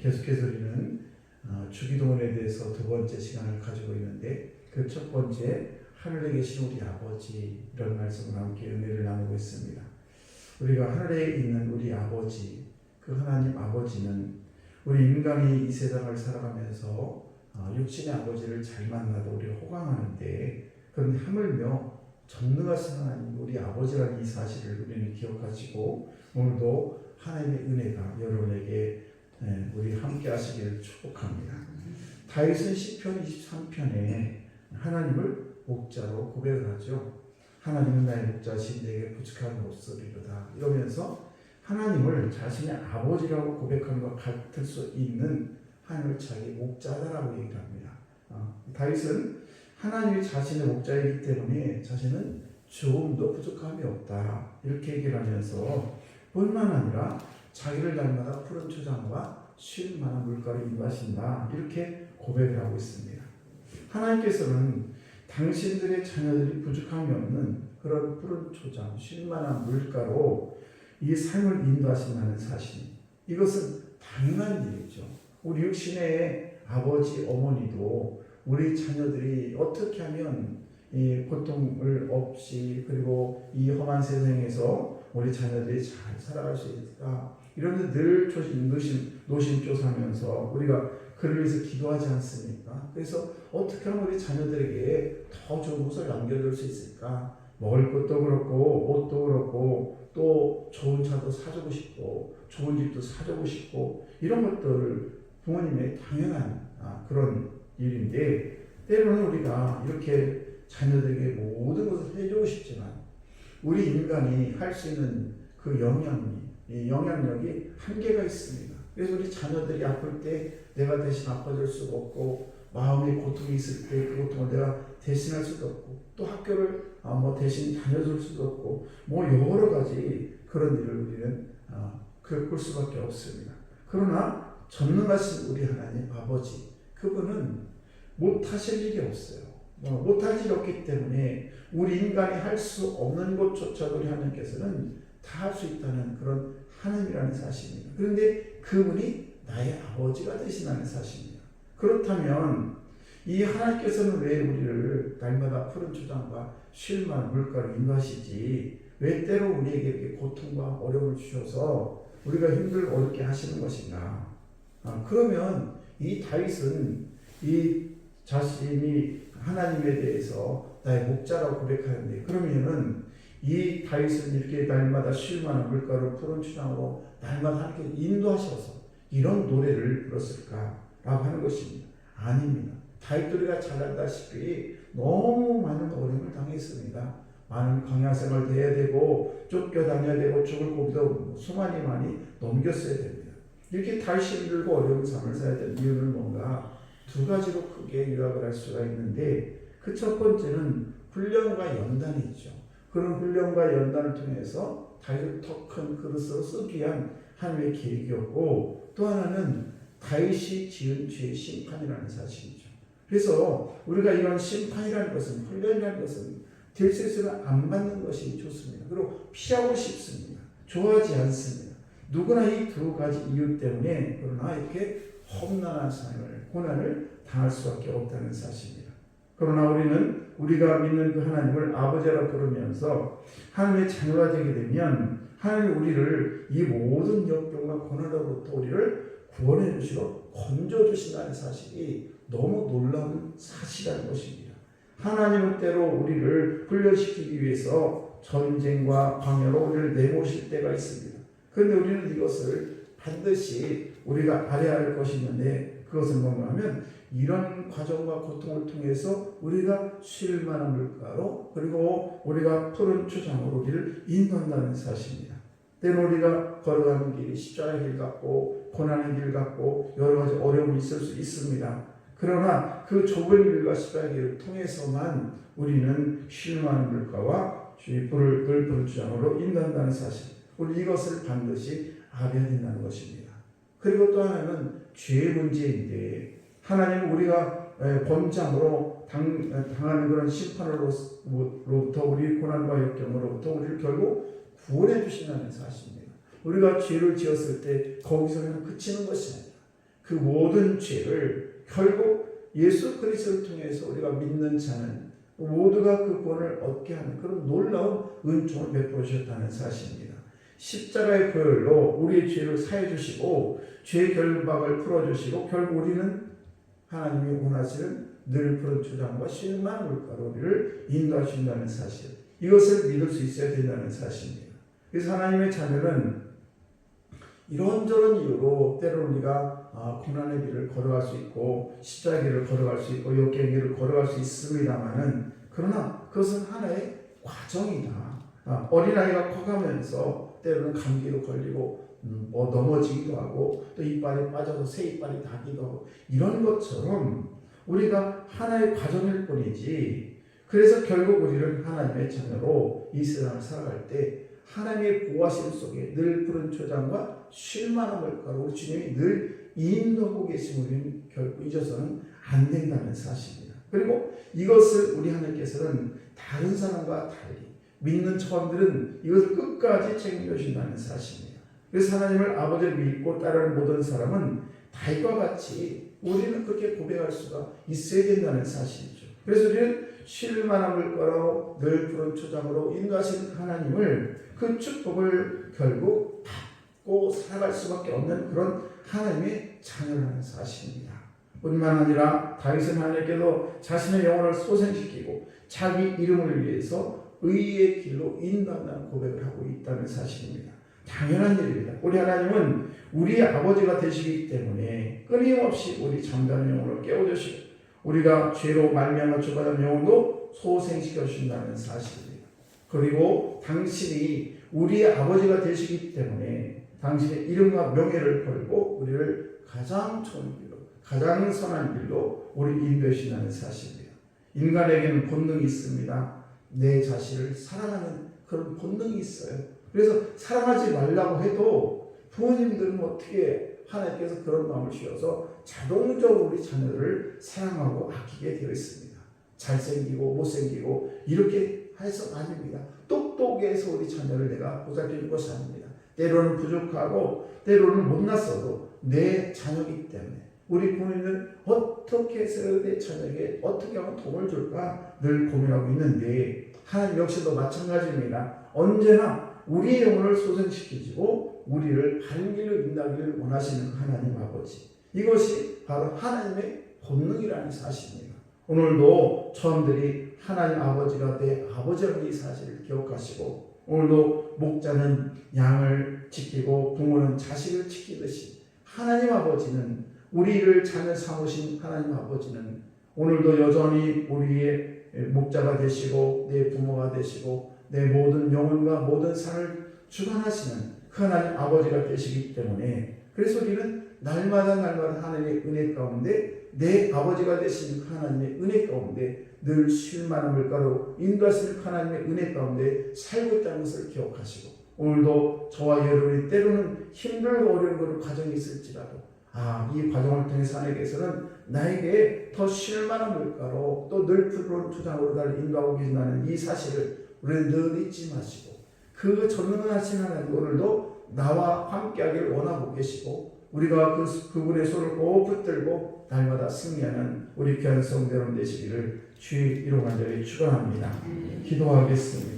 계속해서 우리는 주기도문에 대해서 두 번째 시간을 가지고 있는데 그 첫 번째 하늘에 계신 우리 아버지 이런 말씀을 함께 은혜를 나누고 있습니다. 우리가 하늘에 있는 우리 아버지, 그 하나님 아버지는 우리 인간이 이 세상을 살아가면서 육신의 아버지를 잘 만나도 우리가 호강하는데, 그런데 하물며 전능하신 하나님 우리 아버지라는 이 사실을 우리는 기억하시고 오늘도 하나님의 은혜가 여러분에게 우리 함께 하시기를 축복합니다. 다윗은 시편 23편에 하나님을 목자로 고백을 하죠. 하나님은 나의 목자신 내게 부족함이 없으리로다 이러면서 하나님을 자신의 아버지라고 고백하는 것 같을 수 있는 하나님을 자기 목자다라고 얘기를 합니다. 다윗은 하나님이 자신의 목자이기 때문에 자신은 조금도 부족함이 없다 이렇게 얘기를 하면서 뿐만 아니라 자기를 날마다 푸른 초장과 쉴 만한 물가로 인도하신다 이렇게 고백을 하고 있습니다. 하나님께서는 당신들의 자녀들이 부족함이 없는 그런 푸른 초장, 쉴 만한 물가로 이 삶을 인도하신다는 사실, 이것은 당연한 일이죠. 우리 육신의 아버지, 어머니도 우리 자녀들이 어떻게 하면 이 고통을 없이 그리고 이 험한 세상에서 우리 자녀들이 잘 살아갈 수 있을까, 이런 늘 노심초사하면서 우리가 그를 위해서 기도하지 않습니까? 그래서 어떻게 하면 우리 자녀들에게 더 좋은 것을 남겨줄 수 있을까? 먹을 것도 그렇고 옷도 그렇고 또 좋은 차도 사주고 싶고 좋은 집도 사주고 싶고 이런 것들을 부모님의 당연한 그런 일인데, 때로는 우리가 이렇게 자녀들에게 모든 것을 해주고 싶지만 우리 인간이 할 수 있는 그 영향력이 한계가 있습니다. 그래서 우리 자녀들이 아플 때 내가 대신 아파줄 수가 없고, 마음의 고통이 있을 때 그 고통을 내가 대신할 수도 없고, 또 학교를 대신 다녀줄 수도 없고, 여러 가지 그런 일을 우리는 겪을 수밖에 없습니다. 그러나 전능하신 우리 하나님 아버지, 그분은 못하실 일이 없어요. 못할 일이 없기 때문에 우리 인간이 할 수 없는 것조차도 우리 하나님께서는 다 할 수 있다는 그런 하나님이라는 사실입니다. 그런데 그분이 나의 아버지가 되신다는 사실입니다. 그렇다면 이 하나님께서는 왜 우리를 날마다 푸른 초장과 쉴 만한 물가로 인도하시지, 왜 때로 우리에게 이렇게 고통과 어려움을 주셔서 우리가 힘들고 어렵게 하시는 것인가? 그러면 이 다윗은 이 자신이 하나님에 대해서 나의 목자라고 고백하는데, 그러면은 이 다윗은 이렇게 날마다 쉴 만한 물가로 푸른 초장으로 날마다 하나님께서 인도하셔서 이런 노래를 불렀을까라고 하는 것입니다. 아닙니다. 다윗도 우리가 잘 알다시피 너무 많은 어려움을 당했습니다. 많은 광야 생활도 해야 되고 쫓겨다녀야 되고 죽을 고비도 수많이 많이 넘겼어야 됩니다. 이렇게 다윗이 힘들고 어려운 삶을 살아야 될 이유는 뭔가 두 가지로 크게 요약을 할 수가 있는데, 그 첫 번째는 훈련과 연단이죠. 그런 훈련과 연단을 통해서 다윗을 더 큰 그릇으로 쓰기 위한 하나님의 계획이었고, 또 하나는 다윗이 지은 죄의 심판이라는 사실이죠. 그래서 우리가 이런 심판이라는 것은, 훈련이라는 것은 될 수 있으면 안 받는 것이 좋습니다. 그리고 피하고 싶습니다. 좋아하지 않습니다. 누구나 이 두 가지 이유 때문에 그러나 이렇게 험난한 삶을, 고난을 당할 수밖에 없다는 사실입니다. 그러나 우리는 우리가 믿는 그 하나님을 아버지라 부르면서 하나님의 자녀가 되게 되면 하나님 우리를 이 모든 역경과 고난으로부터 우리를 구원해 주시고 건져 주신다는 사실이 너무 놀라운 사실이라는 것입니다. 하나님은 때로 우리를 훈련시키기 위해서 전쟁과 광야로 우리를 내모실 때가 있습니다. 그런데 우리는 이것을 반드시 우리가 알아야 할 것이 있는데, 그것은 뭔가 하면 이런 과정과 고통을 통해서 우리가 쉴 만한 물가로, 그리고 우리가 푸른 초장으로 우리를 인도한다는 사실입니다. 때로 우리가 걸어가는 길이 십자가의 길 같고 고난의 길 같고 여러 가지 어려움이 있을 수 있습니다. 그러나 그 좁은 길과 십자가의 길을 통해서만 우리는 쉴 만한 물가와 푸른 초장으로 인도한다는 사실, 우리 이것을 반드시 알아야 된다는 것입니다. 그리고 또 하나는 죄의 문제인데, 하나님은 우리가 본장으로 당하는 그런 심판으로부터, 우리 고난과 역경으로부터 우리를 결국 구원해 주신다는 사실입니다. 우리가 죄를 지었을 때 거기서 그냥 그치는 것이 아니라 그 모든 죄를 결국 예수 그리스도를 통해서 우리가 믿는 자는 모두가 그 구원을 얻게 하는 그런 놀라운 은총을 베풀어 주셨다는 사실입니다. 십자가의 보혈로 우리의 죄를 사해 주시고 죄의 결박을 풀어 주시고 결국 우리는 하나님이 원하시는 늘 푸른 초장과 실만 물가로 우리를 인도하신다는 사실, 이것을 믿을 수 있어야 된다는 사실입니다. 그래서 하나님의 자녀는 이런저런 이유로 때로는 우리가 고난의 길을 걸어갈 수 있고 십자가의 길을 걸어갈 수 있고 역경의 길을 걸어갈 수 있습니다만은, 그러나 그것은 하나의 과정이다. 어린아이가 커가면서 때로는 감기도 걸리고 넘어지기도 하고 또 이빨이 빠져서 새 이빨이 나기도 하고 이런 것처럼 우리가 하나의 과정일 뿐이지, 그래서 결국 우리는 하나님의 자녀로 이 세상을 살아갈 때 하나님의 보호하심 속에 늘 푸른 초장과 쉴만한 물가로 우리 주님이 늘 인도하고 계신 우리는 결코 잊어서는 안 된다는 사실입니다. 그리고 이것을 우리 하나님께서는 다른 사람과 달리 믿는 처음들은 이것을 끝까지 책임져 주신다는 사실입니다. 그래서 하나님을 아버지를 믿고 따르는 모든 사람은 다윗과 같이 우리는 그렇게 고백할 수가 있어야 된다는 사실이죠. 그래서 우리는 쉴만한 물가로 늘 푸른 초장으로 인도하신 하나님을, 그 축복을 결국 받고 살아갈 수밖에 없는 그런 하나님의 자녀라는 사실입니다. 뿐만 아니라 다윗은 하나님께도 자신의 영혼을 소생시키고 자기 이름을 위해서 의의 길로 인도한다는 고백을 하고 있다는 사실입니다. 당연한 일입니다. 우리 하나님은 우리의 아버지가 되시기 때문에 끊임없이 우리 잠자는 영혼을 깨워주시고 우리가 죄로 말미암아 죽어가는 영혼도 소생시켜 주신다는 사실입니다. 그리고 당신이 우리의 아버지가 되시기 때문에 당신의 이름과 명예를 걸고 우리를 가장 좋은 길로, 가장 선한 길로 우리 인도해 주신다는 사실입니다. 인간에게는 본능이 있습니다. 내 자신을 사랑하는 그런 본능이 있어요. 그래서 사랑하지 말라고 해도 부모님들은 어떻게 하나님께서 그런 마음을 주셔서 자동적으로 우리 자녀를 사랑하고 아끼게 되어 있습니다. 잘생기고 못생기고 이렇게 해서 아닙니다. 똑똑해서 우리 자녀를 내가 보살펴주는 것이 아닙니다. 때로는 부족하고 때로는 못났어도 내 자녀이기 때문에 우리 부모님은 어떻게 해서 내 자녀에게 어떻게 하면 도움을 줄까 늘 고민하고 있는데, 하나님 역시도 마찬가지입니다. 언제나 우리의 영혼을 소생시키시고 우리를 바른 길로 인도하기를 원하시는 하나님 아버지, 이것이 바로 하나님의 본능이라는 사실입니다. 오늘도 처음들이 하나님 아버지가 내 아버지라는 이 사실을 기억하시고, 오늘도 목자는 양을 지키고 부모는 자식을 지키듯이 하나님 아버지는, 우리를 자녀 삼으신 하나님 아버지는 오늘도 여전히 우리의 목자가 되시고 내 부모가 되시고 내 모든 영혼과 모든 삶을 주관하시는 그 하나님 아버지가 되시기 때문에, 그래서 우리는 날마다 하나님의 은혜 가운데, 내 아버지가 되신 하나님의 은혜 가운데 늘 쉴만한 물가로 인도하시는 하나님의 은혜 가운데 살고 있다는 것을 기억하시고, 오늘도 저와 여러분이 때로는 힘들고 어려운 과정이 있을지라도 이 과정을 통해서 하나님께서는 나에게 더 쉴만한 물가로 또 늘 푸른 초장으로 나를 인도하고 계신다는 이 사실을 우리는 늘 잊지 마시고, 그 전능하신 하나님 오늘도 나와 함께하기를 원하고 계시고, 우리가 그분의 손을 꼭 붙들고 날마다 승리하는 우리 귀한 성도 여러분 되시기를 주의 이름으로 간절히 축원합니다. 기도하겠습니다.